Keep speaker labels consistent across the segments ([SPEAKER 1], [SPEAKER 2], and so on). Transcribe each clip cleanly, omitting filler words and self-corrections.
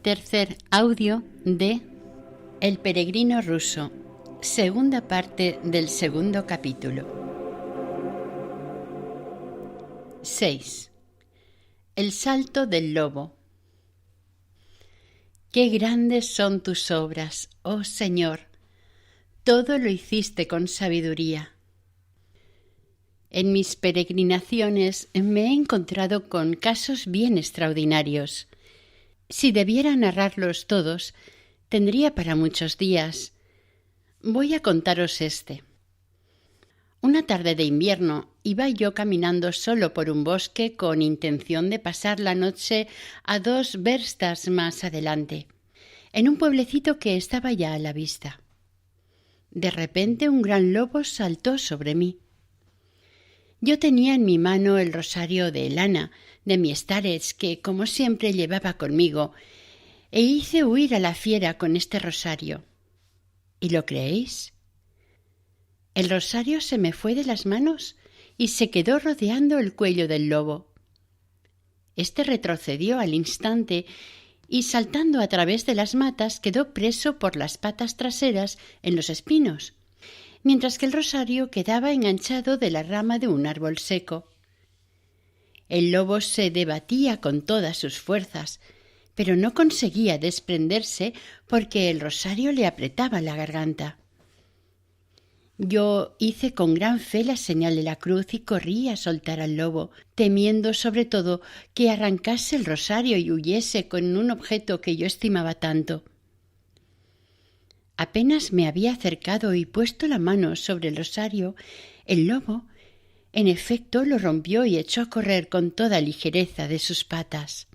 [SPEAKER 1] tercer audio de El peregrino ruso, segunda parte del segundo capítulo. 6. El salto del lobo. Qué grandes son tus obras, oh Señor. Todo lo hiciste con sabiduría. En mis peregrinaciones me he encontrado con casos bien extraordinarios. Si debiera narrarlos todos, tendría para muchos días. Voy a contaros este. Una tarde de invierno iba yo caminando solo por un bosque con intención de pasar la noche a 2 verstas más adelante, en un pueblecito que estaba ya a la vista. De repente un gran lobo saltó sobre mí. Yo tenía en mi mano el rosario de lana de mi starets que, como siempre, llevaba conmigo, e hice huir a la fiera con este rosario. ¿Y lo creéis? El rosario se me fue de las manos y se quedó rodeando el cuello del lobo. Este retrocedió al instante y, saltando a través de las matas, quedó preso por las patas traseras en los espinos, mientras que el rosario quedaba enganchado de la rama de un árbol seco. El lobo se debatía con todas sus fuerzas, pero no conseguía desprenderse porque el rosario le apretaba la garganta. Yo hice con gran fe la señal de la cruz y corrí a soltar al lobo, temiendo sobre todo que arrancase el rosario y huyese con un objeto que yo estimaba tanto. Apenas me había acercado y puesto la mano sobre el rosario, el lobo, en efecto, lo rompió y echó a correr con toda ligereza de sus patas.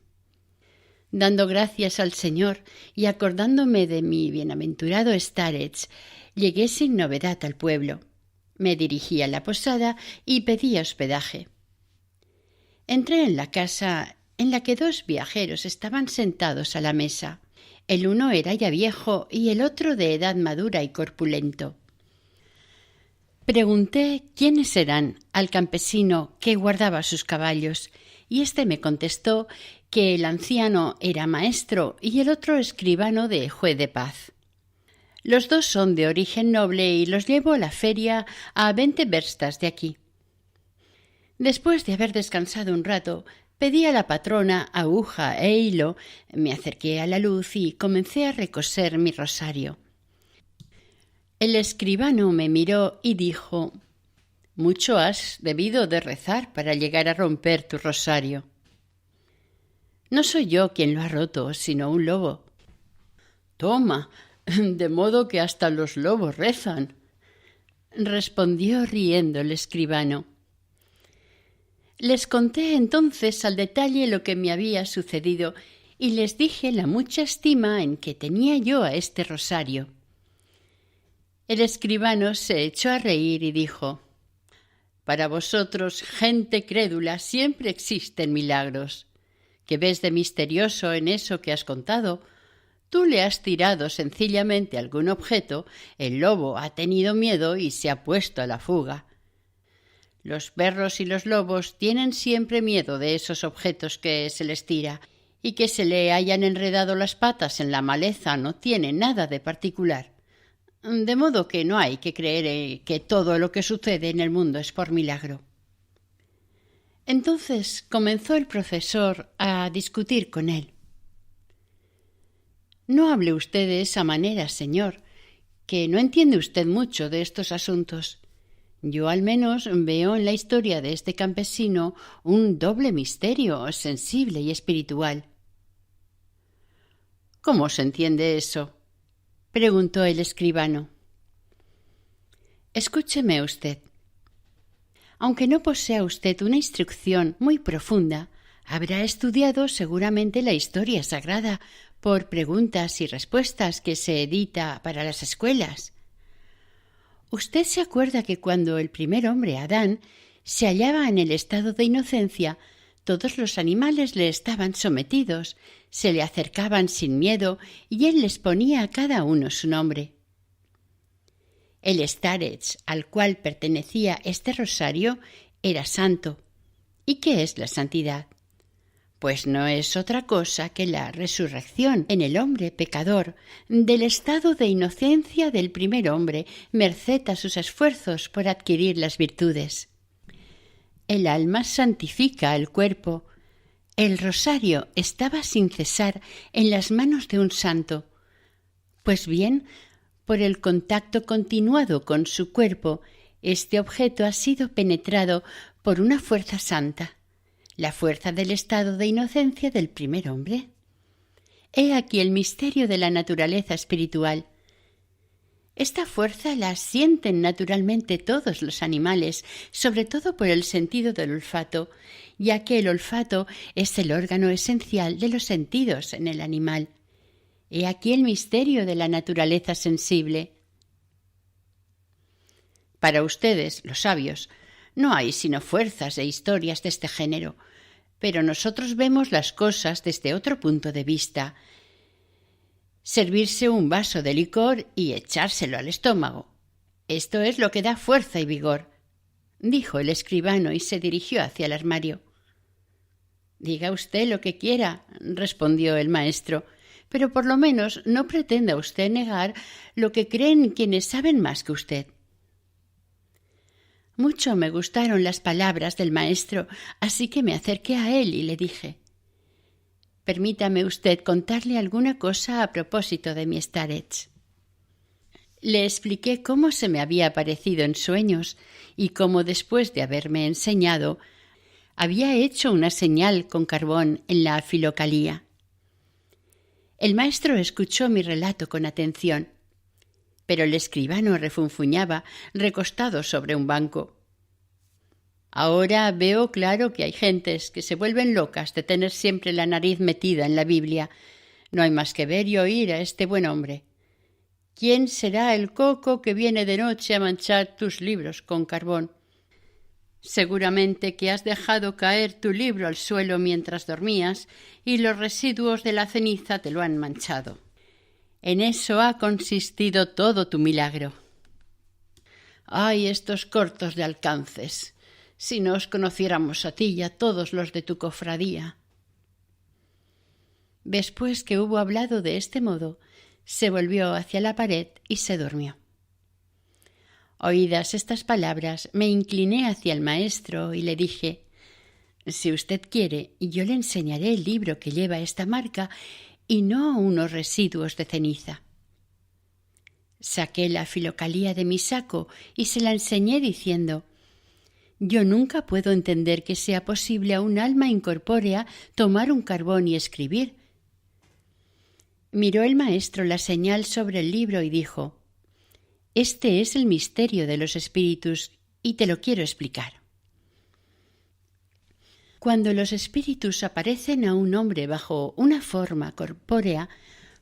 [SPEAKER 1] Dando gracias al Señor y acordándome de mi bienaventurado starets, llegué sin novedad al pueblo. Me dirigí a la posada y pedí hospedaje. Entré en la casa en la que 2 viajeros estaban sentados a la mesa. El uno era ya viejo y el otro de edad madura y corpulento. Pregunté quiénes eran al campesino que guardaba sus caballos, y éste me contestó que el anciano era maestro y el otro escribano de juez de paz. Los 2 son de origen noble y los llevo a la feria a 20 verstas de aquí. Después de haber descansado un rato, pedí a la patrona aguja e hilo, me acerqué a la luz y comencé a recoser mi rosario. El escribano me miró y dijo: «Mucho has debido de rezar para llegar a romper tu rosario». «No soy yo quien lo ha roto, sino un lobo». «Toma, de modo que hasta los lobos rezan», respondió riendo el escribano. Les conté entonces al detalle lo que me había sucedido y les dije la mucha estima en que tenía yo a este rosario. El escribano se echó a reír y dijo: «Para vosotros, gente crédula, siempre existen milagros. ¿Qué ves de misterioso en eso que has contado? Tú le has tirado sencillamente algún objeto, el lobo ha tenido miedo y se ha puesto a la fuga. Los perros y los lobos tienen siempre miedo de esos objetos que se les tira, y que se le hayan enredado las patas en la maleza no tiene nada de particular. De modo que no hay que creer que todo lo que sucede en el mundo es por milagro». Entonces comenzó el profesor a discutir con él. «No hable usted de esa manera, señor, que no entiende usted mucho de estos asuntos. Yo al menos veo en la historia de este campesino un doble misterio sensible y espiritual». «¿Cómo se entiende eso?», preguntó el escribano. «Escúcheme usted. Aunque no posea usted una instrucción muy profunda, habrá estudiado seguramente la historia sagrada por preguntas y respuestas que se edita para las escuelas. Usted se acuerda que cuando el primer hombre, Adán, se hallaba en el estado de inocencia, todos los animales le estaban sometidos, se le acercaban sin miedo y él les ponía a cada uno su nombre. El starets al cual pertenecía este rosario era santo. ¿Y qué es la santidad? Pues no es otra cosa que la resurrección en el hombre pecador del estado de inocencia del primer hombre, merced a sus esfuerzos por adquirir las virtudes. El alma santifica al cuerpo. El rosario estaba sin cesar en las manos de un santo. Pues bien, por el contacto continuado con su cuerpo, este objeto ha sido penetrado por una fuerza santa, la fuerza del estado de inocencia del primer hombre. He aquí el misterio de la naturaleza espiritual. Esta fuerza la sienten naturalmente todos los animales, sobre todo por el sentido del olfato, ya que el olfato es el órgano esencial de los sentidos en el animal. He aquí el misterio de la naturaleza sensible. Para ustedes, los sabios, no hay sino fuerzas e historias de este género, pero nosotros vemos las cosas desde otro punto de vista. Servirse un vaso de licor y echárselo al estómago. Esto es lo que da fuerza y vigor, dijo el escribano y se dirigió hacia el armario. Diga usted lo que quiera, respondió el maestro, pero por lo menos no pretenda usted negar lo que creen quienes saben más que usted. Mucho me gustaron las palabras del maestro, así que me acerqué a él y le dije: «Permítame usted contarle alguna cosa a propósito de mi starets». Le expliqué cómo se me había aparecido en sueños y cómo, después de haberme enseñado, había hecho una señal con carbón en la filocalía. El maestro escuchó mi relato con atención, pero el escribano refunfuñaba, recostado sobre un banco. Ahora veo claro que hay gentes que se vuelven locas de tener siempre la nariz metida en la Biblia. No hay más que ver y oír a este buen hombre. ¿Quién será el coco que viene de noche a manchar tus libros con carbón? Seguramente que has dejado caer tu libro al suelo mientras dormías y los residuos de la ceniza te lo han manchado. En eso ha consistido todo tu milagro. ¡Ay, estos cortos de alcances! Si nos conociéramos a ti y a todos los de tu cofradía. Después que hubo hablado de este modo, se volvió hacia la pared y se durmió. Oídas estas palabras, me incliné hacia el maestro y le dije: «Si usted quiere, yo le enseñaré el libro que lleva esta marca y no unos residuos de ceniza». Saqué la filocalía de mi saco y se la enseñé diciendo: «Yo nunca puedo entender que sea posible a un alma incorpórea tomar un carbón y escribir». Miró el maestro la señal sobre el libro y dijo: «Este es el misterio de los espíritus y te lo quiero explicar». Cuando los espíritus aparecen a un hombre bajo una forma corpórea,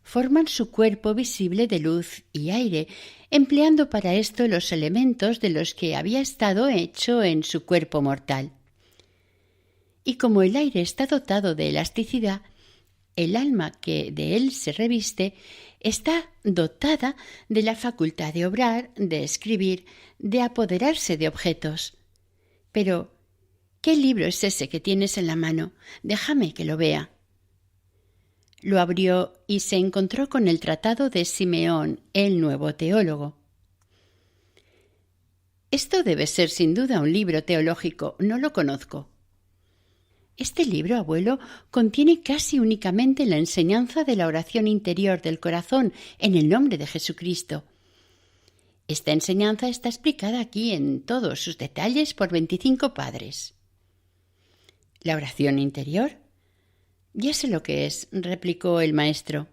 [SPEAKER 1] forman su cuerpo visible de luz y aire, empleando para esto los elementos de los que había estado hecho en su cuerpo mortal. Y como el aire está dotado de elasticidad, el alma que de él se reviste está dotada de la facultad de obrar, de escribir, de apoderarse de objetos. Pero ¿qué libro es ese que tienes en la mano? Déjame que lo vea. Lo abrió y se encontró con el tratado de Simeón, el nuevo teólogo. Esto debe ser sin duda un libro teológico, no lo conozco. Este libro, abuelo, contiene casi únicamente la enseñanza de la oración interior del corazón en el nombre de Jesucristo. Esta enseñanza está explicada aquí en todos sus detalles por 25 padres. ¿La oración interior? Ya sé lo que es, replicó el maestro.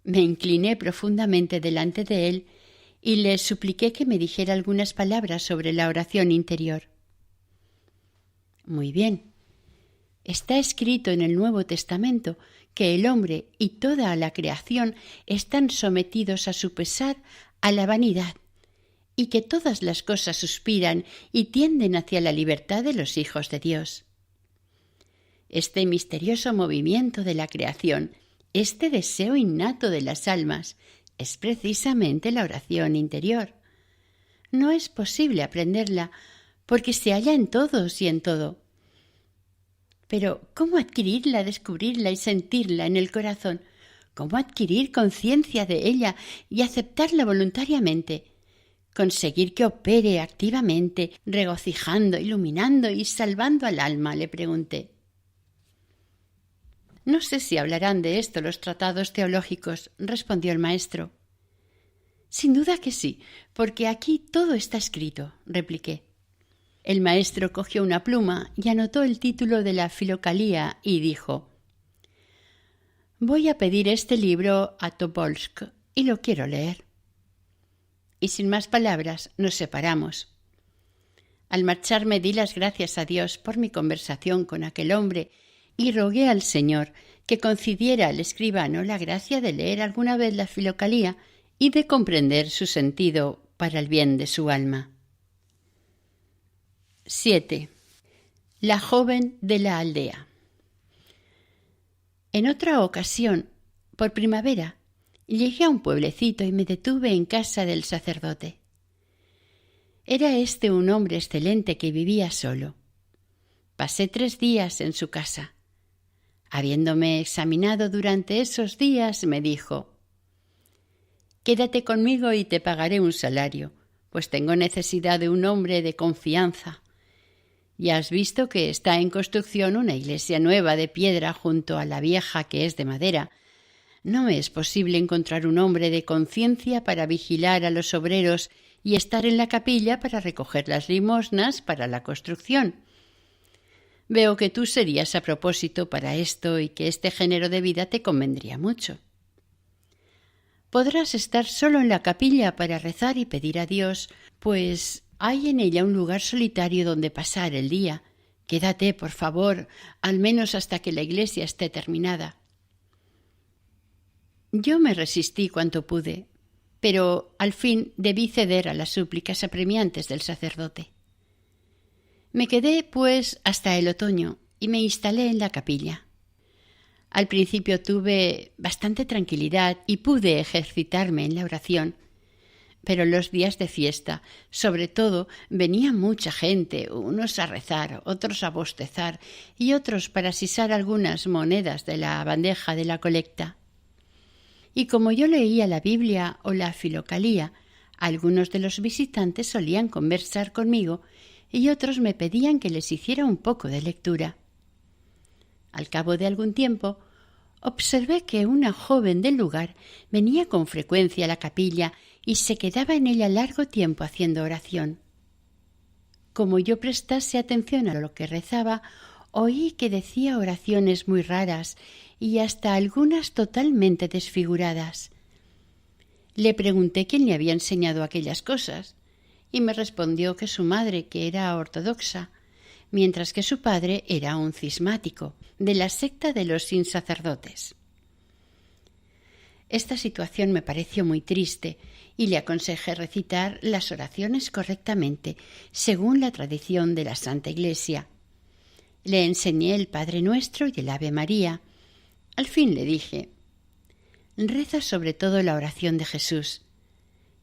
[SPEAKER 1] Me incliné profundamente delante de él y le supliqué que me dijera algunas palabras sobre la oración interior. Muy bien. Está escrito en el Nuevo Testamento que el hombre y toda la creación están sometidos a su pesar a la vanidad y que todas las cosas suspiran y tienden hacia la libertad de los hijos de Dios. Este misterioso movimiento de la creación, este deseo innato de las almas, es precisamente la oración interior. No es posible aprenderla porque se halla en todos y en todo. Pero ¿cómo adquirirla, descubrirla y sentirla en el corazón? ¿Cómo adquirir conciencia de ella y aceptarla voluntariamente? Conseguir que opere activamente, regocijando, iluminando y salvando al alma, le pregunté. No sé si hablarán de esto los tratados teológicos, respondió el maestro. Sin duda que sí, porque aquí todo está escrito, repliqué. El maestro cogió una pluma y anotó el título de la Filocalía y dijo: «Voy a pedir este libro a Tobolsk y lo quiero leer». Y sin más palabras nos separamos. Al marcharme di las gracias a Dios por mi conversación con aquel hombre y rogué al Señor que concediera al escribano la gracia de leer alguna vez la Filocalía y de comprender su sentido para el bien de su alma. 7. La joven de la aldea. En otra ocasión, por primavera, llegué a un pueblecito y me detuve en casa del sacerdote. Era este un hombre excelente que vivía solo. Pasé 3 días en su casa. Habiéndome examinado durante esos días, me dijo: «Quédate conmigo y te pagaré un salario, pues tengo necesidad de un hombre de confianza. Ya has visto que está en construcción una iglesia nueva de piedra junto a la vieja que es de madera. No me es posible encontrar un hombre de conciencia para vigilar a los obreros y estar en la capilla para recoger las limosnas para la construcción. Veo que tú serías a propósito para esto y que este género de vida te convendría mucho. Podrás estar solo en la capilla para rezar y pedir a Dios, pues hay en ella un lugar solitario donde pasar el día. Quédate, por favor, al menos hasta que la iglesia esté terminada». Yo me resistí cuanto pude, pero al fin debí ceder a las súplicas apremiantes del sacerdote. Me quedé, pues, hasta el otoño y me instalé en la capilla. Al principio tuve bastante tranquilidad y pude ejercitarme en la oración, pero los días de fiesta, sobre todo, venía mucha gente, unos a rezar, otros a bostezar y otros para sisar algunas monedas de la bandeja de la colecta. Y como yo leía la Biblia o la Filocalía, algunos de los visitantes solían conversar conmigo y otros me pedían que les hiciera un poco de lectura. Al cabo de algún tiempo, observé que una joven del lugar venía con frecuencia a la capilla y se quedaba en ella largo tiempo haciendo oración. Como yo prestase atención a lo que rezaba, oí que decía oraciones muy raras y hasta algunas totalmente desfiguradas. Le pregunté quién le había enseñado aquellas cosas y me respondió que su madre, que era ortodoxa, mientras que su padre era un cismático, de la secta de los sin sacerdotes. Esta situación me pareció muy triste y le aconsejé recitar las oraciones correctamente, según la tradición de la Santa Iglesia. Le enseñé el Padre Nuestro y el Ave María. Al fin le dije: «Reza sobre todo la oración de Jesús.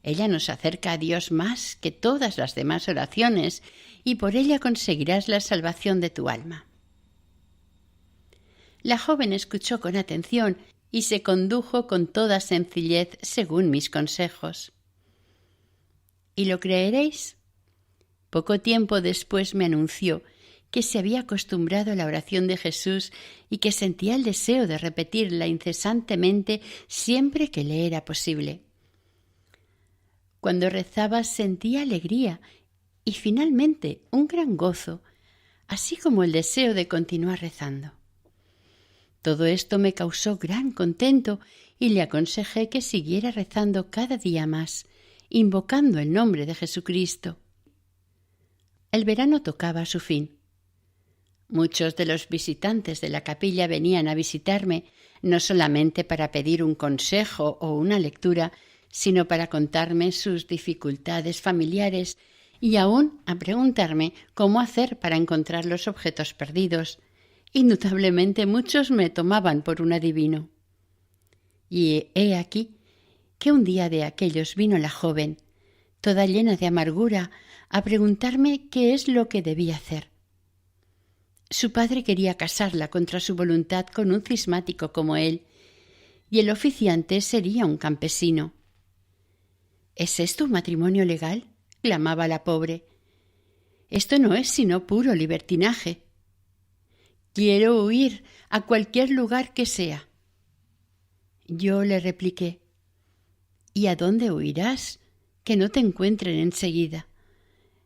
[SPEAKER 1] Ella nos acerca a Dios más que todas las demás oraciones y por ella conseguirás la salvación de tu alma». La joven escuchó con atención y se condujo con toda sencillez según mis consejos. ¿Y lo creeréis? Poco tiempo después me anunció que se había acostumbrado a la oración de Jesús y que sentía el deseo de repetirla incesantemente siempre que le era posible. Cuando rezaba sentía alegría y finalmente un gran gozo, así como el deseo de continuar rezando. Todo esto me causó gran contento y le aconsejé que siguiera rezando cada día más, invocando el nombre de Jesucristo. El verano tocaba a su fin. Muchos de los visitantes de la capilla venían a visitarme, no solamente para pedir un consejo o una lectura, sino para contarme sus dificultades familiares y aún a preguntarme cómo hacer para encontrar los objetos perdidos. Indudablemente muchos me tomaban por un adivino. Y he aquí que un día de aquellos vino la joven, toda llena de amargura, a preguntarme qué es lo que debía hacer. Su padre quería casarla contra su voluntad con un cismático como él, y el oficiante sería un campesino. —¿Es esto un matrimonio legal? —clamaba la pobre. —Esto no es sino puro libertinaje. Quiero huir a cualquier lugar que sea. Yo le repliqué: —¿Y a dónde huirás? Que no te encuentren enseguida.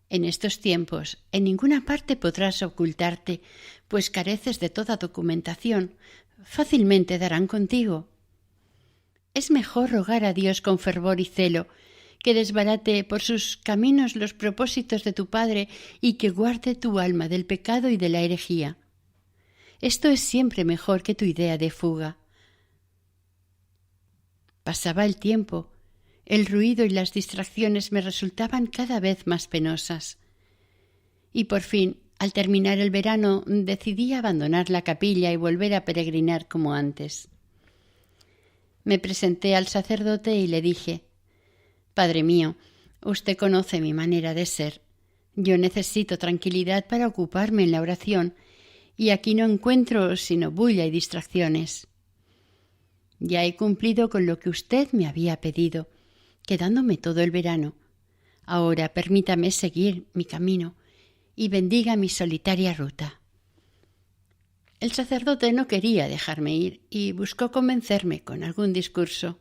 [SPEAKER 1] En estos tiempos en ninguna parte podrás ocultarte, pues careces de toda documentación. Fácilmente darán contigo. Es mejor rogar a Dios con fervor y celo, que desbarate por sus caminos los propósitos de tu padre y que guarde tu alma del pecado y de la herejía. Esto es siempre mejor que tu idea de fuga. Pasaba el tiempo. El ruido y las distracciones me resultaban cada vez más penosas. Y por fin, al terminar el verano, decidí abandonar la capilla y volver a peregrinar como antes. Me presenté al sacerdote y le dije: «Padre mío, usted conoce mi manera de ser. Yo necesito tranquilidad para ocuparme en la oración, y aquí no encuentro sino bulla y distracciones. Ya he cumplido con lo que usted me había pedido, quedándome todo el verano. Ahora permítame seguir mi camino y bendiga mi solitaria ruta». El sacerdote no quería dejarme ir y buscó convencerme con algún discurso.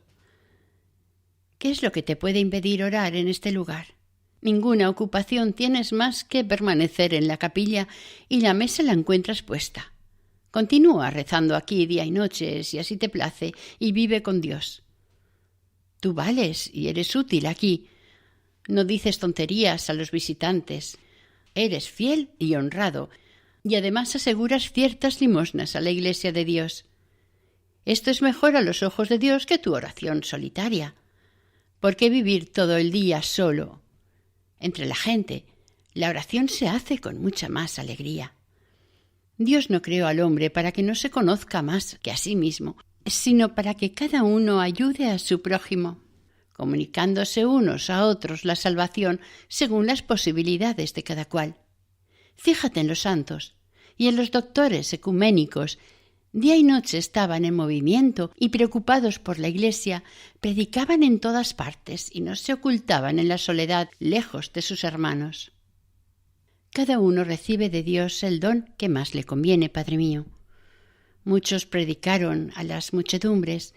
[SPEAKER 1] «¿Qué es lo que te puede impedir orar en este lugar? Ninguna ocupación tienes más que permanecer en la capilla y la mesa la encuentras puesta. Continúa rezando aquí día y noche, si así te place, y vive con Dios. Tú vales y eres útil aquí. No dices tonterías a los visitantes. Eres fiel y honrado, y además aseguras ciertas limosnas a la Iglesia de Dios. Esto es mejor a los ojos de Dios que tu oración solitaria. ¿Por qué vivir todo el día solo? Entre la gente, la oración se hace con mucha más alegría. Dios no creó al hombre para que no se conozca más que a sí mismo, sino para que cada uno ayude a su prójimo, comunicándose unos a otros la salvación según las posibilidades de cada cual. Fíjate en los santos y en los doctores ecuménicos. Día y noche estaban en movimiento y, preocupados por la Iglesia, predicaban en todas partes y no se ocultaban en la soledad lejos de sus hermanos. Cada uno recibe de Dios el don que más le conviene, Padre mío. Muchos predicaron a las muchedumbres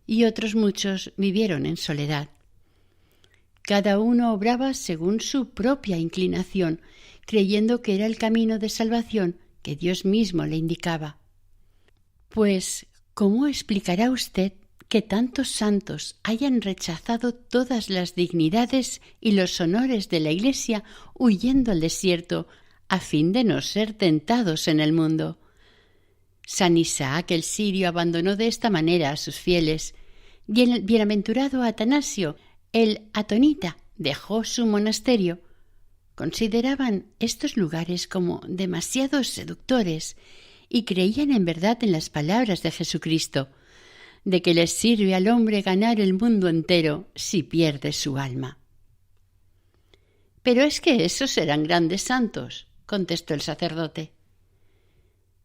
[SPEAKER 1] y otros muchos vivieron en soledad. Cada uno obraba según su propia inclinación, creyendo que era el camino de salvación que Dios mismo le indicaba. Pues, ¿cómo explicará usted que tantos santos hayan rechazado todas las dignidades y los honores de la Iglesia huyendo al desierto a fin de no ser tentados en el mundo? San Isaac el sirio abandonó de esta manera a sus fieles, y el bienaventurado Atanasio, el atonita, dejó su monasterio. Consideraban estos lugares como demasiado seductores y creían en verdad en las palabras de Jesucristo, de que les sirve al hombre ganar el mundo entero si pierde su alma. «Pero es que esos eran grandes santos», contestó el sacerdote.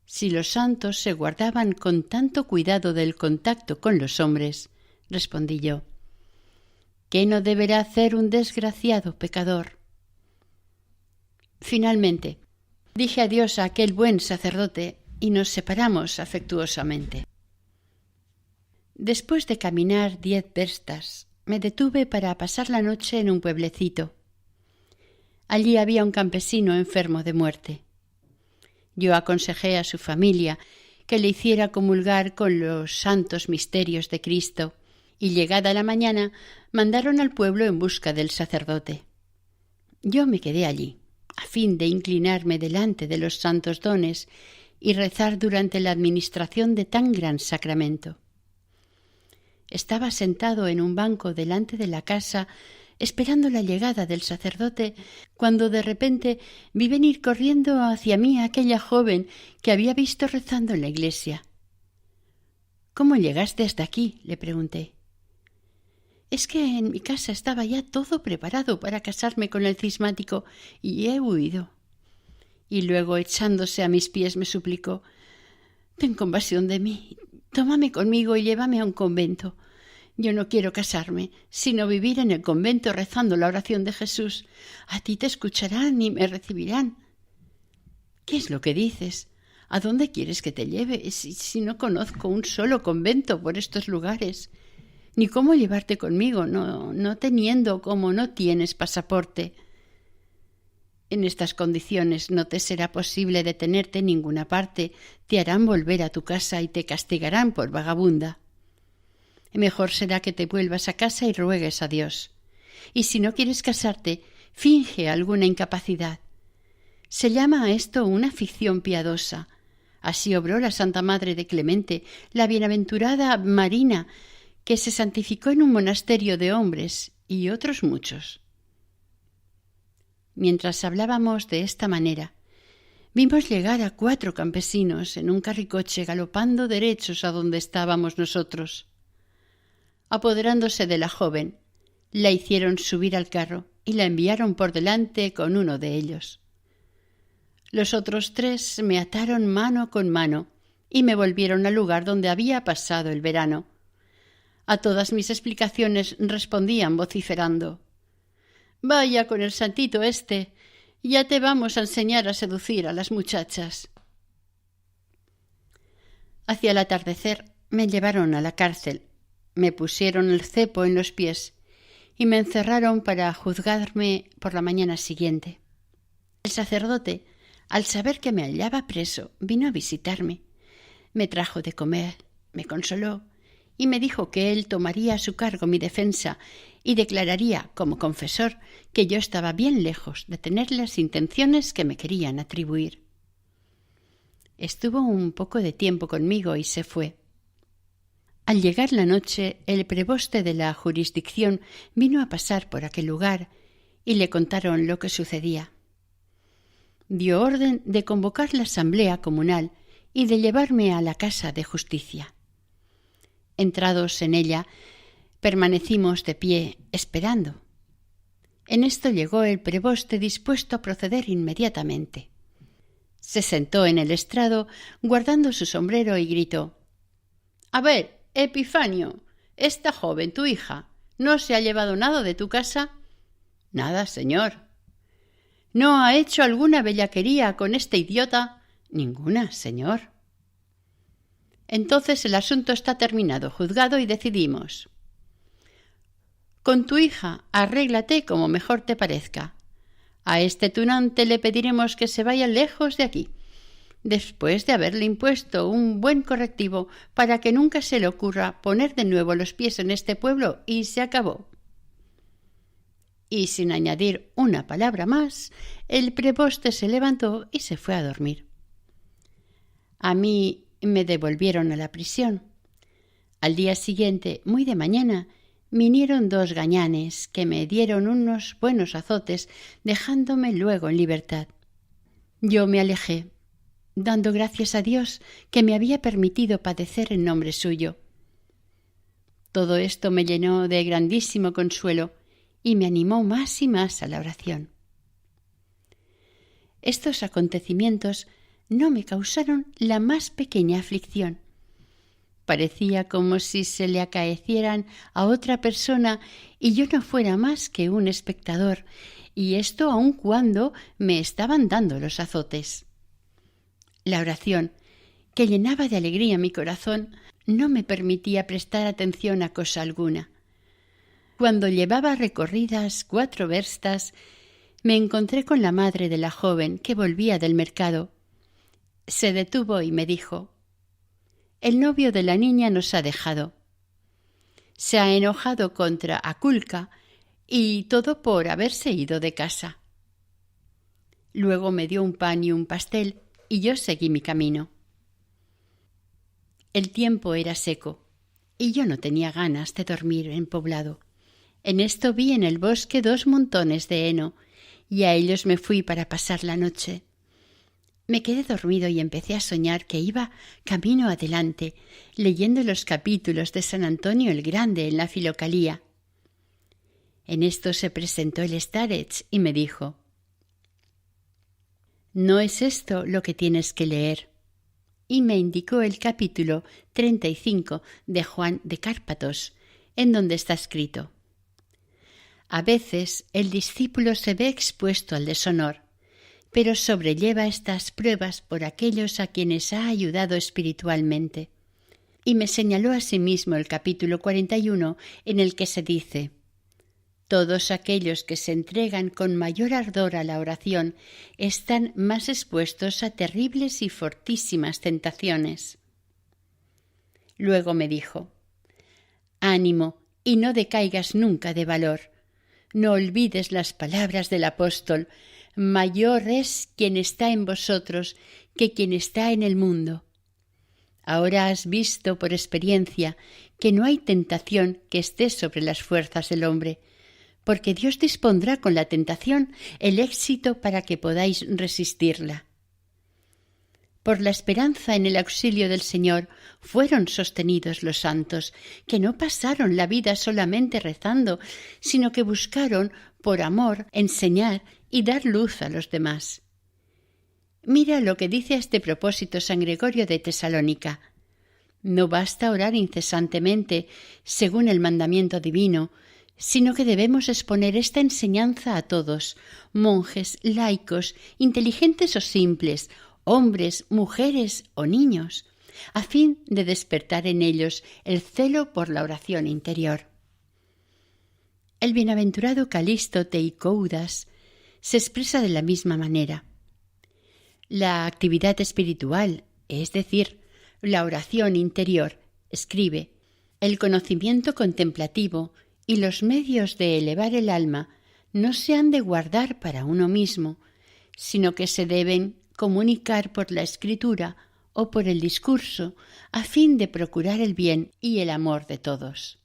[SPEAKER 1] «Si los santos se guardaban con tanto cuidado del contacto con los hombres», respondí yo, «¿qué no deberá hacer un desgraciado pecador?». Finalmente, dije adiós a aquel buen sacerdote y nos separamos afectuosamente. Después de caminar 10 verstas, me detuve para pasar la noche en un pueblecito. Allí había un campesino enfermo de muerte. Yo aconsejé a su familia que le hiciera comulgar con los santos misterios de Cristo, y llegada la mañana mandaron al pueblo en busca del sacerdote. Yo me quedé allí, a fin de inclinarme delante de los santos dones y rezar durante la administración de tan gran sacramento. Estaba sentado en un banco delante de la casa esperando la llegada del sacerdote, cuando de repente vi venir corriendo hacia mí aquella joven que había visto rezando en la iglesia. «¿Cómo llegaste hasta aquí?», le pregunté. «Es que en mi casa estaba ya todo preparado para casarme con el cismático y he huido». y luego, echándose a mis pies, me suplicó: «Ten compasión de mí, tómame conmigo y llévame a un convento. Yo no quiero casarme, sino vivir en el convento rezando la oración de Jesús. A ti te escucharán y me recibirán». «¿Qué es lo que dices? ¿A dónde quieres que te lleve? Si no conozco un solo convento por estos lugares, ni cómo llevarte conmigo, no teniendo como no tienes pasaporte. En estas condiciones no te será posible detenerte en ninguna parte, te harán volver a tu casa y te castigarán por vagabunda. Mejor será que te vuelvas a casa y ruegues a Dios. Y si no quieres casarte, finge alguna incapacidad. Se llama a esto una ficción piadosa. Así obró la Santa Madre de Clemente, la bienaventurada Marina, que se santificó en un monasterio de hombres, y otros muchos». Mientras hablábamos de esta manera, vimos llegar a 4 campesinos en un carricoche galopando derechos a donde estábamos nosotros. Apoderándose de la joven, la hicieron subir al carro y la enviaron por delante con uno de ellos. Los otros 3 me ataron mano con mano y me volvieron al lugar donde había pasado el verano. A todas mis explicaciones respondían vociferando: «Vaya con el santito este, ya te vamos a enseñar a seducir a las muchachas». Hacia el atardecer me llevaron a la cárcel, me pusieron el cepo en los pies y me encerraron para juzgarme por la mañana siguiente. El sacerdote, al saber que me hallaba preso, vino a visitarme. Me trajo de comer, me consoló y me dijo que él tomaría a su cargo mi defensa y declararía como confesor que yo estaba bien lejos de tener las intenciones que me querían atribuir. Estuvo un poco de tiempo conmigo y se fue. Al llegar la noche, el preboste de la jurisdicción vino a pasar por aquel lugar y le contaron lo que sucedía. Dio orden de convocar la asamblea comunal y de llevarme a la casa de justicia. Entrados en ella, permanecimos de pie esperando. En esto llegó el preboste dispuesto a proceder inmediatamente. Se sentó en el estrado guardando su sombrero y gritó: «A ver, Epifanio, esta joven, tu hija, ¿no se ha llevado nada de tu casa?» «Nada, señor». «¿No ha hecho alguna bellaquería con este idiota?» «Ninguna, señor». «Entonces el asunto está terminado, juzgado y decidimos. Con tu hija arréglate como mejor te parezca. A este tunante le pediremos que se vaya lejos de aquí, después de haberle impuesto un buen correctivo para que nunca se le ocurra poner de nuevo los pies en este pueblo, y se acabó». Y sin añadir una palabra más, el preboste se levantó y se fue a dormir. A mí me devolvieron a la prisión. Al día siguiente, muy de mañana, vinieron 2 gañanes que me dieron unos buenos azotes, dejándome luego en libertad. Yo me alejé, dando gracias a Dios que me había permitido padecer en nombre suyo. Todo esto me llenó de grandísimo consuelo y me animó más y más a la oración. Estos acontecimientos no me causaron la más pequeña aflicción. Parecía como si se le acaecieran a otra persona y yo no fuera más que un espectador, y esto aun cuando me estaban dando los azotes. La oración, que llenaba de alegría mi corazón, no me permitía prestar atención a cosa alguna. Cuando llevaba recorridas 4 verstas, me encontré con la madre de la joven que volvía del mercado. Se detuvo y me dijo: «El novio de la niña nos ha dejado. Se ha enojado contra Aculca y todo por haberse ido de casa». Luego me dio un pan y un pastel y yo seguí mi camino. El tiempo era seco y yo no tenía ganas de dormir en poblado. En esto vi en el bosque 2 montones de heno y a ellos me fui para pasar la noche. Me quedé dormido y empecé a soñar que iba camino adelante, leyendo los capítulos de San Antonio el Grande en la Filocalía. En esto se presentó el starets y me dijo: No es esto lo que tienes que leer. Y me indicó el capítulo 35 de Juan de Cárpatos, en donde está escrito: a veces el discípulo se ve expuesto al deshonor, pero sobrelleva estas pruebas por aquellos a quienes ha ayudado espiritualmente. Y me señaló asimismo el capítulo 41, en el que se dice: todos aquellos que se entregan con mayor ardor a la oración están más expuestos a terribles y fortísimas tentaciones. Luego me dijo: ánimo y no decaigas nunca de valor. No olvides las palabras del apóstol: mayor es quien está en vosotros que quien está en el mundo. Ahora has visto por experiencia que no hay tentación que esté sobre las fuerzas del hombre, porque Dios dispondrá con la tentación el éxito para que podáis resistirla. Por la esperanza en el auxilio del Señor fueron sostenidos los santos, que no pasaron la vida solamente rezando, sino que buscaron, por amor, enseñar y dar luz a los demás. Mira lo que dice a este propósito San Gregorio de Tesalónica: no basta orar incesantemente, según el mandamiento divino, sino que debemos exponer esta enseñanza a todos, monjes, laicos, inteligentes o simples, hombres, mujeres o niños, a fin de despertar en ellos el celo por la oración interior. El bienaventurado Calixto Teicoudas se expresa de la misma manera. La actividad espiritual, es decir, la oración interior, escribe, el conocimiento contemplativo y los medios de elevar el alma no se han de guardar para uno mismo, sino que se deben comunicar por la escritura o por el discurso, a fin de procurar el bien y el amor de todos.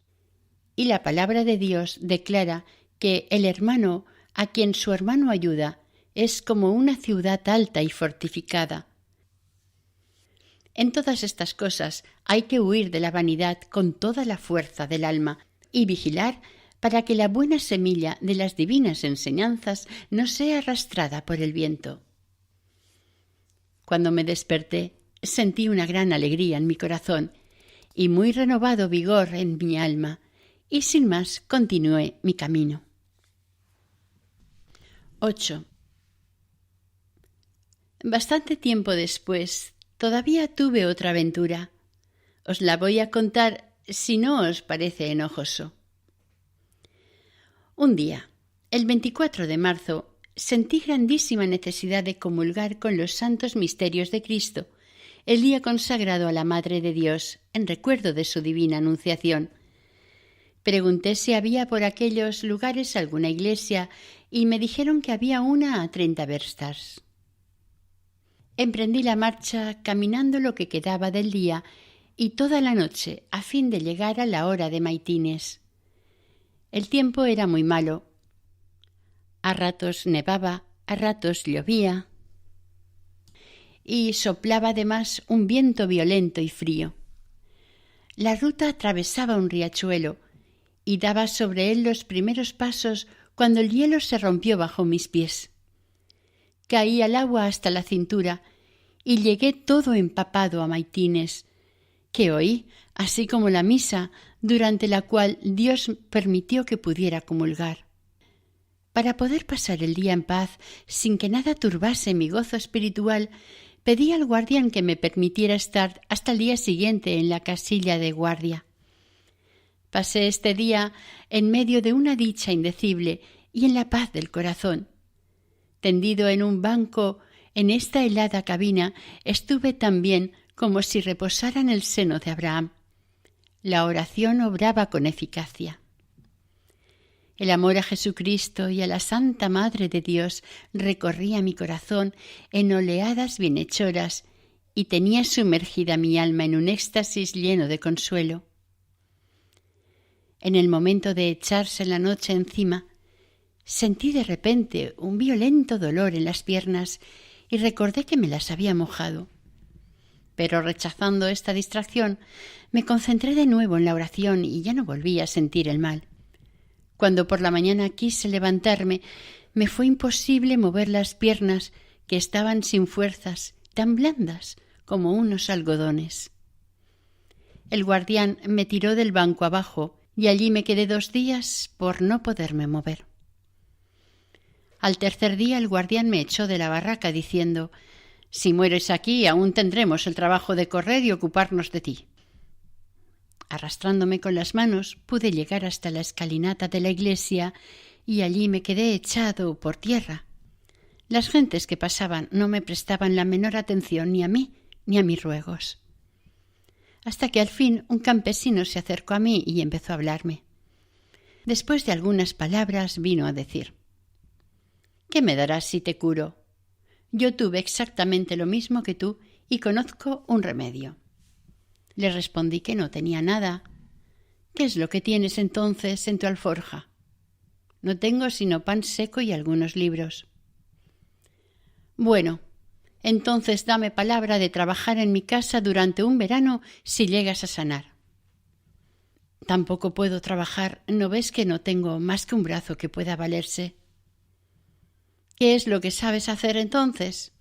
[SPEAKER 1] Y la palabra de Dios declara que el hermano a quien su hermano ayuda es como una ciudad alta y fortificada. En todas estas cosas hay que huir de la vanidad con toda la fuerza del alma y vigilar para que la buena semilla de las divinas enseñanzas no sea arrastrada por el viento. Cuando me desperté, sentí una gran alegría en mi corazón y muy renovado vigor en mi alma, y sin más continué mi camino. 8. Bastante tiempo después, todavía tuve otra aventura. Os la voy a contar si no os parece enojoso. Un día, el 24 de marzo, sentí grandísima necesidad de comulgar con los santos misterios de Cristo, el día consagrado a la Madre de Dios, en recuerdo de su divina anunciación. Pregunté si había por aquellos lugares alguna iglesia y me dijeron que había una a 30 verstas. Emprendí la marcha caminando lo que quedaba del día y toda la noche a fin de llegar a la hora de maitines. El tiempo era muy malo. A ratos nevaba, a ratos llovía y soplaba además un viento violento y frío. La ruta atravesaba un riachuelo y daba sobre él los primeros pasos cuando el hielo se rompió bajo mis pies. Caí al agua hasta la cintura y llegué todo empapado a maitines, que oí, así como la misa, durante la cual Dios permitió que pudiera comulgar. Para poder pasar el día en paz, sin que nada turbase mi gozo espiritual, pedí al guardián que me permitiera estar hasta el día siguiente en la casilla de guardia. Pasé este día en medio de una dicha indecible y en la paz del corazón. Tendido en un banco en esta helada cabina, estuve tan bien como si reposara en el seno de Abraham. La oración obraba con eficacia. El amor a Jesucristo y a la Santa Madre de Dios recorría mi corazón en oleadas bienhechoras y tenía sumergida mi alma en un éxtasis lleno de consuelo. En el momento de echarse la noche encima, sentí de repente un violento dolor en las piernas y recordé que me las había mojado. Pero rechazando esta distracción, me concentré de nuevo en la oración y ya no volví a sentir el mal. Cuando por la mañana quise levantarme, me fue imposible mover las piernas que estaban sin fuerzas, tan blandas como unos algodones. El guardián me tiró del banco abajo y allí me quedé 2 días por no poderme mover. Al tercer día el guardián me echó de la barraca diciendo: «Si mueres aquí, aún tendremos el trabajo de correr y ocuparnos de ti». Arrastrándome con las manos, pude llegar hasta la escalinata de la iglesia y allí me quedé echado por tierra. Las gentes que pasaban no me prestaban la menor atención ni a mí ni a mis ruegos. Hasta que al fin un campesino se acercó a mí y empezó a hablarme. Después de algunas palabras vino a decir: «¿Qué me darás si te curo? Yo tuve exactamente lo mismo que tú y conozco un remedio». Le respondí que no tenía nada. «¿Qué es lo que tienes entonces en tu alforja?» «No tengo sino pan seco y algunos libros». «Bueno, entonces dame palabra de trabajar en mi casa durante un verano si llegas a sanar». «Tampoco puedo trabajar, ¿no ves que no tengo más que un brazo que pueda valerse?» «¿Qué es lo que sabes hacer entonces?»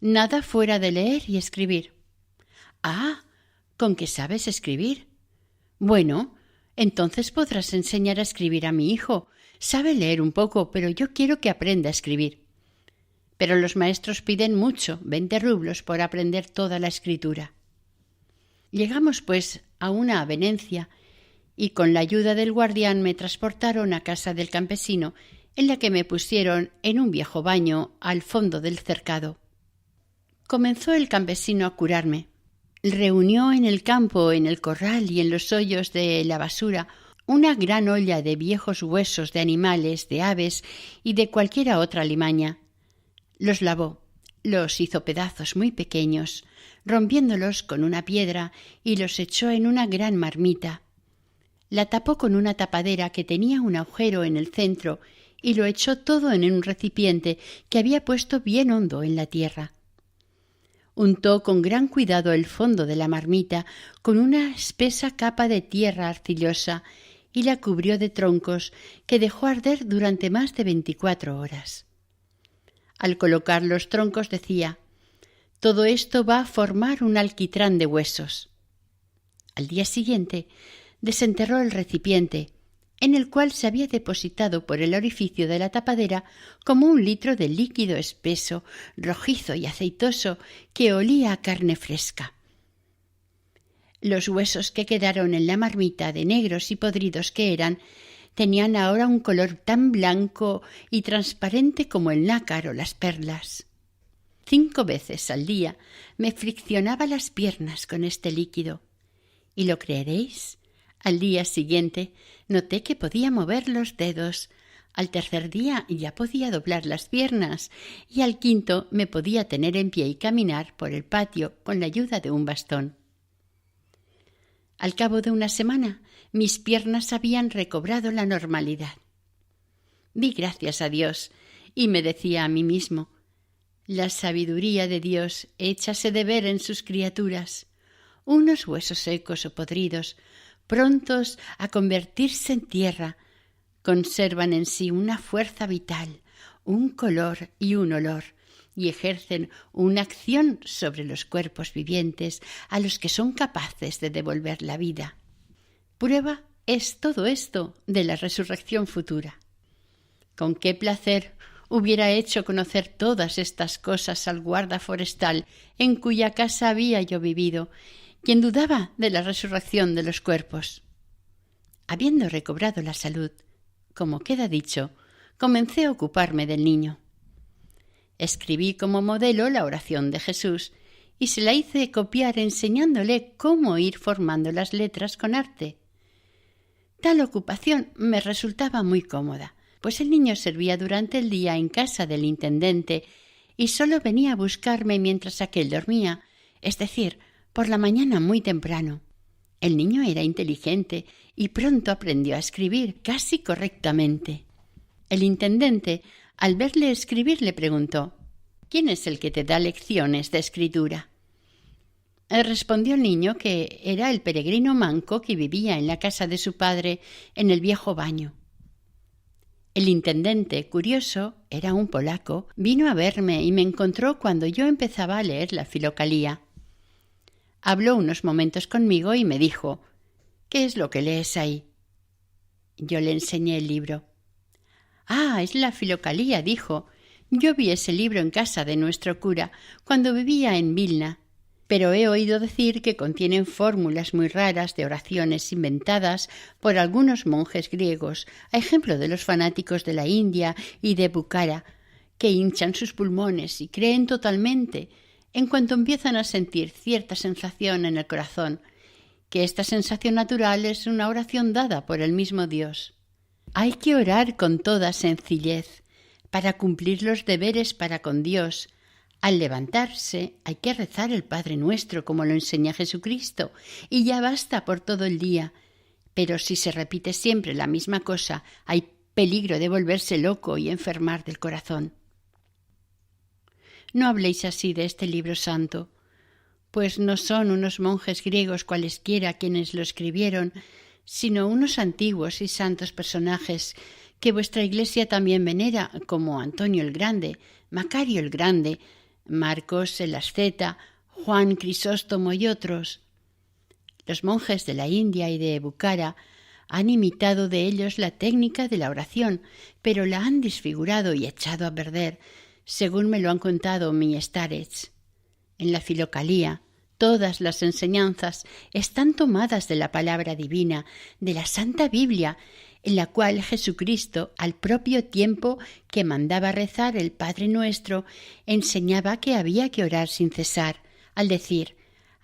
[SPEAKER 1] «Nada fuera de leer y escribir». «Ah, ¿con qué sabes escribir?» «Bueno, entonces podrás enseñar a escribir a mi hijo. Sabe leer un poco, pero yo quiero que aprenda a escribir». «Pero los maestros piden mucho, 20 rublos por aprender toda la escritura». Llegamos, pues, a una avenencia y con la ayuda del guardián me transportaron a casa del campesino, en la que me pusieron en un viejo baño al fondo del cercado. Comenzó el campesino a curarme. Reunió en el campo, en el corral y en los hoyos de la basura una gran olla de viejos huesos de animales, de aves y de cualquiera otra alimaña. Los lavó, los hizo pedazos muy pequeños, rompiéndolos con una piedra, y los echó en una gran marmita. La tapó con una tapadera que tenía un agujero en el centro y lo echó todo en un recipiente que había puesto bien hondo en la tierra. Untó con gran cuidado el fondo de la marmita con una espesa capa de tierra arcillosa y la cubrió de troncos que dejó arder durante más de 24 horas. Al colocar los troncos decía: «Todo esto va a formar un alquitrán de huesos». Al día siguiente desenterró el recipiente, en el cual se había depositado por el orificio de la tapadera como 1 litro de líquido espeso, rojizo y aceitoso, que olía a carne fresca. Los huesos que quedaron en la marmita, de negros y podridos que eran, tenían ahora un color tan blanco y transparente como el nácar o las perlas. 5 veces al día me friccionaba las piernas con este líquido. ¿Y lo creeréis? Al día siguiente noté que podía mover los dedos, al tercer día ya podía doblar las piernas y al quinto me podía tener en pie y caminar por el patio con la ayuda de un bastón. Al cabo de una semana mis piernas habían recobrado la normalidad. Di gracias a Dios y me decía a mí mismo: la sabiduría de Dios échase de ver en sus criaturas. Unos huesos secos o podridos, prontos a convertirse en tierra, conservan en sí una fuerza vital, un color y un olor, y ejercen una acción sobre los cuerpos vivientes a los que son capaces de devolver la vida. Prueba es todo esto de la resurrección futura. Con qué placer hubiera hecho conocer todas estas cosas al guarda forestal en cuya casa había yo vivido, quien dudaba de la resurrección de los cuerpos. Habiendo recobrado la salud, como queda dicho, comencé a ocuparme del niño. Escribí como modelo la oración de Jesús y se la hice copiar enseñándole cómo ir formando las letras con arte. Tal ocupación me resultaba muy cómoda, pues el niño servía durante el día en casa del intendente y solo venía a buscarme mientras aquél dormía, es decir, por la mañana muy temprano. El niño era inteligente y pronto aprendió a escribir casi correctamente. El intendente, al verle escribir, le preguntó: «¿Quién es el que te da lecciones de escritura?». Respondió el niño que era el peregrino manco que vivía en la casa de su padre en el viejo baño. El intendente, curioso, era un polaco, vino a verme y me encontró cuando yo empezaba a leer la Filocalía. Habló unos momentos conmigo y me dijo: «¿Qué es lo que lees ahí?». Yo le enseñé el libro. «Ah, es la Filocalía», dijo. «Yo vi ese libro en casa de nuestro cura cuando vivía en Vilna, pero he oído decir que contienen fórmulas muy raras de oraciones inventadas por algunos monjes griegos, a ejemplo de los fanáticos de la India y de Bukhara, que hinchan sus pulmones y creen totalmente, en cuanto empiezan a sentir cierta sensación en el corazón, que esta sensación natural es una oración dada por el mismo Dios. Hay que orar con toda sencillez, para cumplir los deberes para con Dios. Al levantarse hay que rezar el Padre Nuestro como lo enseña Jesucristo, y ya basta por todo el día. Pero si se repite siempre la misma cosa, hay peligro de volverse loco y enfermar del corazón». No habléis así de este libro santo, pues no son unos monjes griegos cualesquiera quienes lo escribieron, sino unos antiguos y santos personajes que vuestra Iglesia también venera, como Antonio el Grande, Macario el Grande, Marcos el Asceta, Juan Crisóstomo y otros. Los monjes de la India y de Bukhara han imitado de ellos la técnica de la oración, pero la han desfigurado y echado a perder, según me lo han contado mi starets. En la Filocalía, todas las enseñanzas están tomadas de la palabra divina, de la Santa Biblia, en la cual Jesucristo, al propio tiempo que mandaba rezar el Padre Nuestro, enseñaba que había que orar sin cesar, al decir: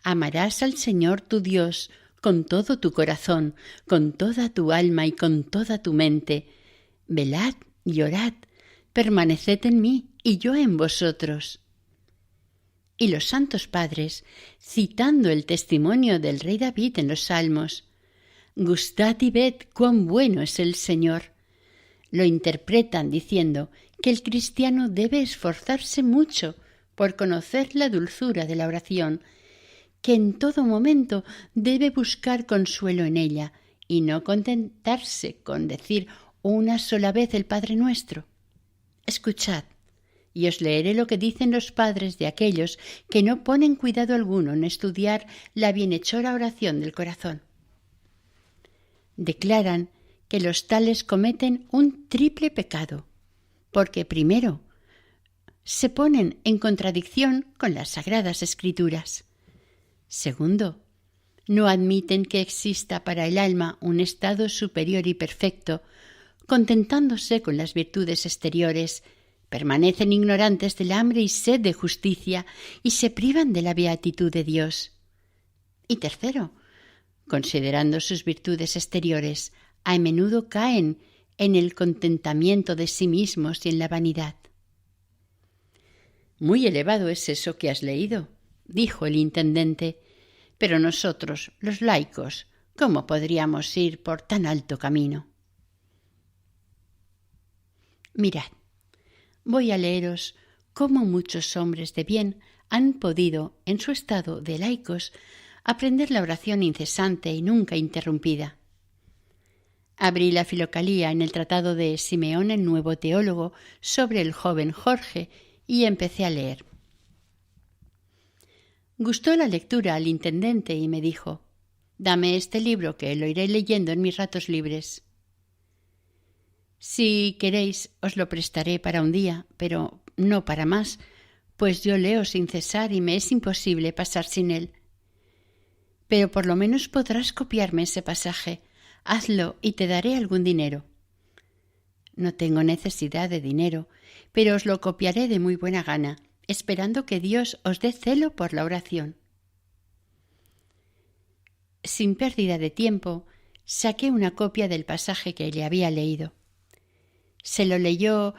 [SPEAKER 1] «Amarás al Señor tu Dios con todo tu corazón, con toda tu alma y con toda tu mente. Velad y orad, permaneced en mí y yo en vosotros». Y los santos padres, citando el testimonio del rey David en los Salmos: «Gustad y ved cuán bueno es el Señor», lo interpretan diciendo que el cristiano debe esforzarse mucho por conocer la dulzura de la oración, que en todo momento debe buscar consuelo en ella y no contentarse con decir una sola vez el Padre Nuestro. Escuchad, y os leeré lo que dicen los padres de aquellos que no ponen cuidado alguno en estudiar la bienhechora oración del corazón. Declaran que los tales cometen un triple pecado, porque primero se ponen en contradicción con las Sagradas Escrituras. Segundo, no admiten que exista para el alma un estado superior y perfecto, contentándose con las virtudes exteriores, permanecen ignorantes del hambre y sed de justicia y se privan de la beatitud de Dios. Y tercero, considerando sus virtudes exteriores, a menudo caen en el contentamiento de sí mismos y en la vanidad. «Muy elevado es eso que has leído», dijo el intendente, «pero nosotros, los laicos, ¿cómo podríamos ir por tan alto camino?». Mirad, voy a leeros cómo muchos hombres de bien han podido, en su estado de laicos, aprender la oración incesante y nunca interrumpida. Abrí la Filocalía en el tratado de Simeón el Nuevo Teólogo sobre el joven Jorge y empecé a leer. Gustó la lectura al intendente y me dijo: «Dame este libro que lo iré leyendo en mis ratos libres». «Si queréis, os lo prestaré para un día, pero no para más, pues yo leo sin cesar y me es imposible pasar sin él. Pero por lo menos podrás copiarme ese pasaje. Hazlo y te daré algún dinero». «No tengo necesidad de dinero, pero os lo copiaré de muy buena gana, esperando que Dios os dé celo por la oración». Sin pérdida de tiempo, saqué una copia del pasaje que le había leído. Se lo leyó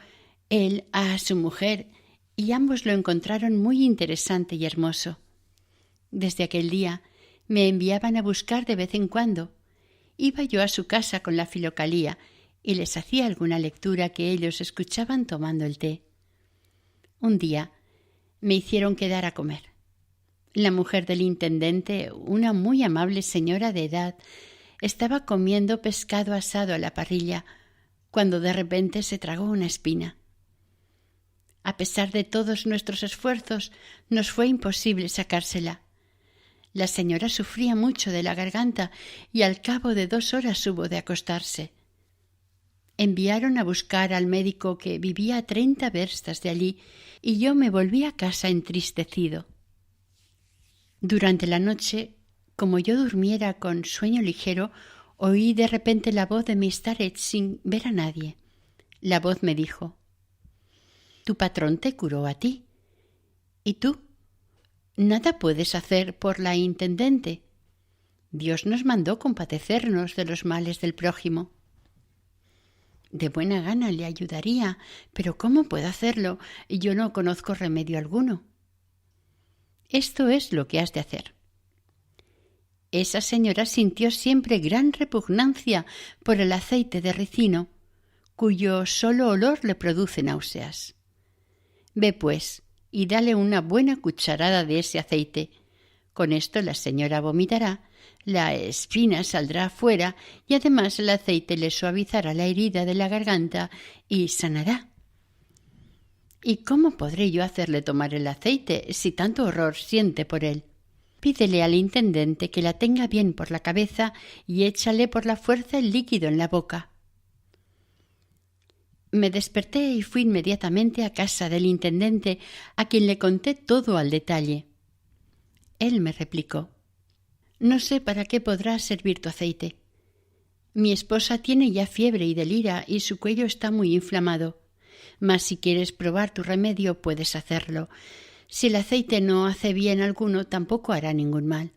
[SPEAKER 1] él a su mujer y ambos lo encontraron muy interesante y hermoso. Desde aquel día me enviaban a buscar de vez en cuando. Iba yo a su casa con la Filocalía y les hacía alguna lectura que ellos escuchaban tomando el té. Un día me hicieron quedar a comer. La mujer del intendente, una muy amable señora de edad, estaba comiendo pescado asado a la parrilla, cuando de repente se tragó una espina. A pesar de todos nuestros esfuerzos, nos fue imposible sacársela. La señora sufría mucho de la garganta y al cabo de 2 horas hubo de acostarse. Enviaron a buscar al médico, que vivía a 30 verstas de allí, y yo me volví a casa entristecido. Durante la noche, como yo durmiera con sueño ligero, oí de repente la voz de Miss Tarrett sin ver a nadie. La voz me dijo: «Tu patrón te curó a ti. ¿Y tú? Nada puedes hacer por la intendente. Dios nos mandó compadecernos de los males del prójimo». De buena gana le ayudaría, pero ¿cómo puedo hacerlo? Yo no conozco remedio alguno. Esto es lo que has de hacer. Esa señora sintió siempre gran repugnancia por el aceite de ricino, cuyo solo olor le produce náuseas. Ve, pues, y dale una buena cucharada de ese aceite. Con esto la señora vomitará, la espina saldrá fuera y además el aceite le suavizará la herida de la garganta y sanará. ¿Y cómo podré yo hacerle tomar el aceite si tanto horror siente por él? Pídele al intendente que la tenga bien por la cabeza y échale por la fuerza el líquido en la boca. Me desperté y fui inmediatamente a casa del intendente, a quien le conté todo al detalle. Él me replicó: «No sé para qué podrá servir tu aceite. Mi esposa tiene ya fiebre y delira y su cuello está muy inflamado. Mas si quieres probar tu remedio puedes hacerlo. Si el aceite no hace bien alguno, tampoco hará ningún mal».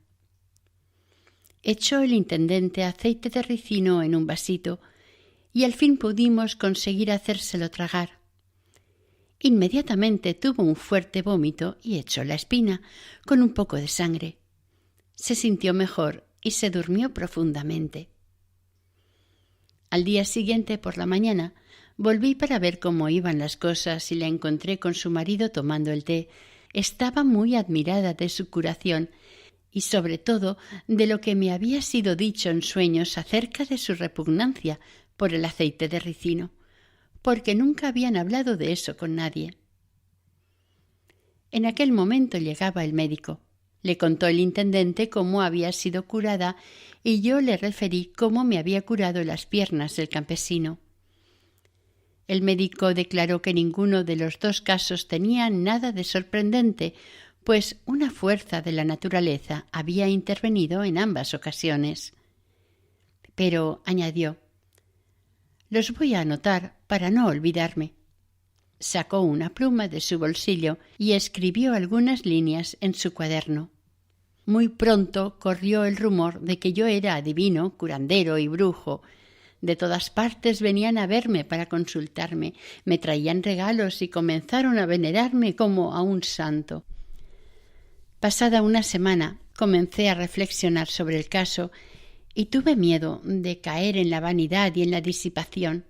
[SPEAKER 1] Echó el intendente aceite de ricino en un vasito y al fin pudimos conseguir hacérselo tragar. Inmediatamente tuvo un fuerte vómito y echó la espina, con un poco de sangre. Se sintió mejor y se durmió profundamente. Al día siguiente, por la mañana, volví para ver cómo iban las cosas y la encontré con su marido tomando el té. Estaba muy admirada de su curación y sobre todo de lo que me había sido dicho en sueños acerca de su repugnancia por el aceite de ricino, porque nunca habían hablado de eso con nadie. En aquel momento llegaba el médico. Le contó el intendente cómo había sido curada y yo le referí cómo me había curado las piernas del campesino. El médico declaró que ninguno de los 2 casos tenía nada de sorprendente, pues una fuerza de la naturaleza había intervenido en ambas ocasiones. Pero añadió: «Los voy a anotar para no olvidarme». Sacó una pluma de su bolsillo y escribió algunas líneas en su cuaderno. Muy pronto corrió el rumor de que yo era adivino, curandero y brujo. De todas partes venían a verme para consultarme, me traían regalos y comenzaron a venerarme como a un santo. Pasada una semana comencé a reflexionar sobre el caso y tuve miedo de caer en la vanidad y en la disipación.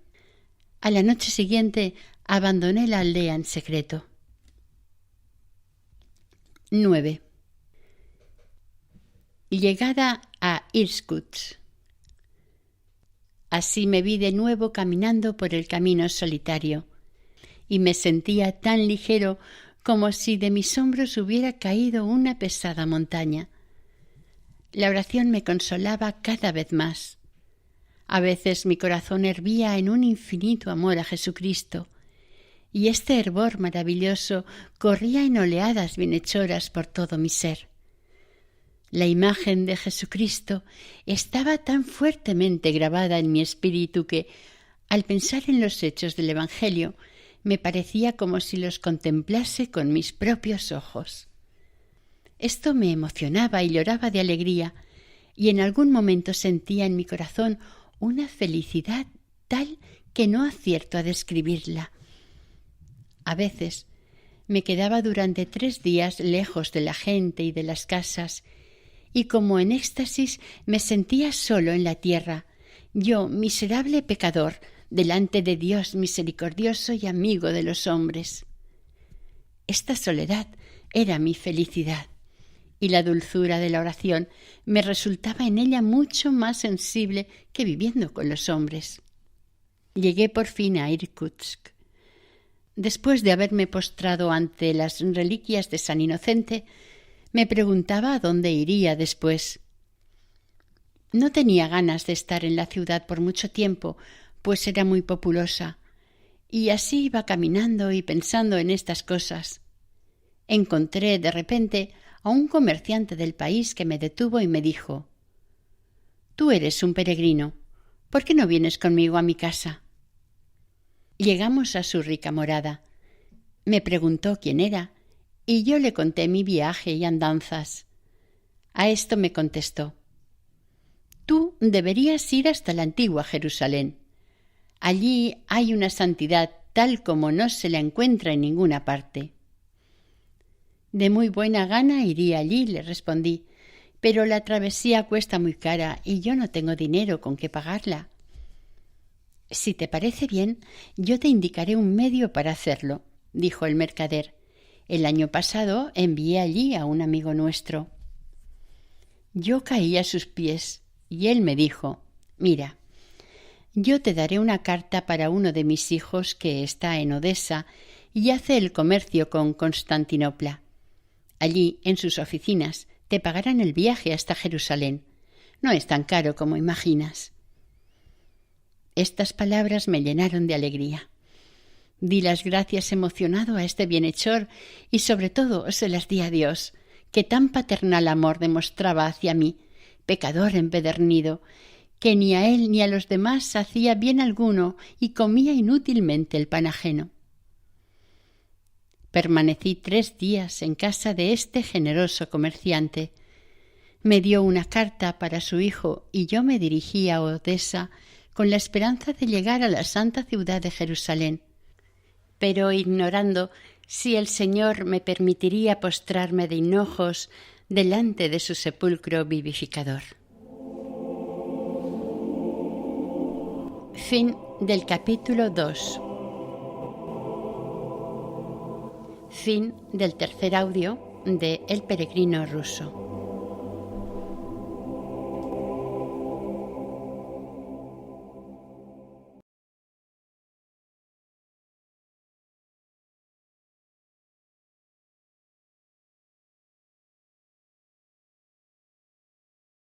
[SPEAKER 1] A la noche siguiente abandoné la aldea en secreto. 9. Llegada a Irkutsk. Así me vi de nuevo caminando por el camino solitario, y me sentía tan ligero como si de mis hombros hubiera caído una pesada montaña. La oración me consolaba cada vez más. A veces mi corazón hervía en un infinito amor a Jesucristo, y este hervor maravilloso corría en oleadas bienhechoras por todo mi ser. La imagen de Jesucristo estaba tan fuertemente grabada en mi espíritu que, al pensar en los hechos del Evangelio, me parecía como si los contemplase con mis propios ojos. Esto me emocionaba y lloraba de alegría, y en algún momento sentía en mi corazón una felicidad tal que no acierto a describirla. A veces me quedaba durante 3 días lejos de la gente y de las casas, y como en éxtasis me sentía solo en la tierra, yo, miserable pecador, delante de Dios misericordioso y amigo de los hombres. Esta soledad era mi felicidad, y la dulzura de la oración me resultaba en ella mucho más sensible que viviendo con los hombres. Llegué por fin a Irkutsk. Después de haberme postrado ante las reliquias de San Inocente, me preguntaba a dónde iría después. No tenía ganas de estar en la ciudad por mucho tiempo, pues era muy populosa, y así iba caminando y pensando en estas cosas. Encontré de repente a un comerciante del país que me detuvo y me dijo: «Tú eres un peregrino. ¿Por qué no vienes conmigo a mi casa?» Llegamos a su rica morada. Me preguntó quién era, y yo le conté mi viaje y andanzas. A esto me contestó: «Tú deberías ir hasta la antigua Jerusalén. Allí hay una santidad tal como no se la encuentra en ninguna parte». «De muy buena gana iría allí», le respondí, «pero la travesía cuesta muy cara y yo no tengo dinero con que pagarla». «Si te parece bien, yo te indicaré un medio para hacerlo», dijo el mercader. «El año pasado envié allí a un amigo nuestro». Yo caí a sus pies y él me dijo: «Mira, yo te daré una carta para uno de mis hijos que está en Odessa y hace el comercio con Constantinopla. Allí, en sus oficinas, te pagarán el viaje hasta Jerusalén. No es tan caro como imaginas». Estas palabras me llenaron de alegría. Di las gracias emocionado a este bienhechor y sobre todo se las di a Dios, que tan paternal amor demostraba hacia mí, pecador empedernido, que ni a él ni a los demás hacía bien alguno y comía inútilmente el pan ajeno. Permanecí 3 días en casa de este generoso comerciante. Me dio una carta para su hijo y yo me dirigí a Odessa con la esperanza de llegar a la santa ciudad de Jerusalén, pero ignorando si el Señor me permitiría postrarme de hinojos delante de su sepulcro vivificador. Fin del capítulo 2. Fin del tercer audio de El Peregrino Ruso.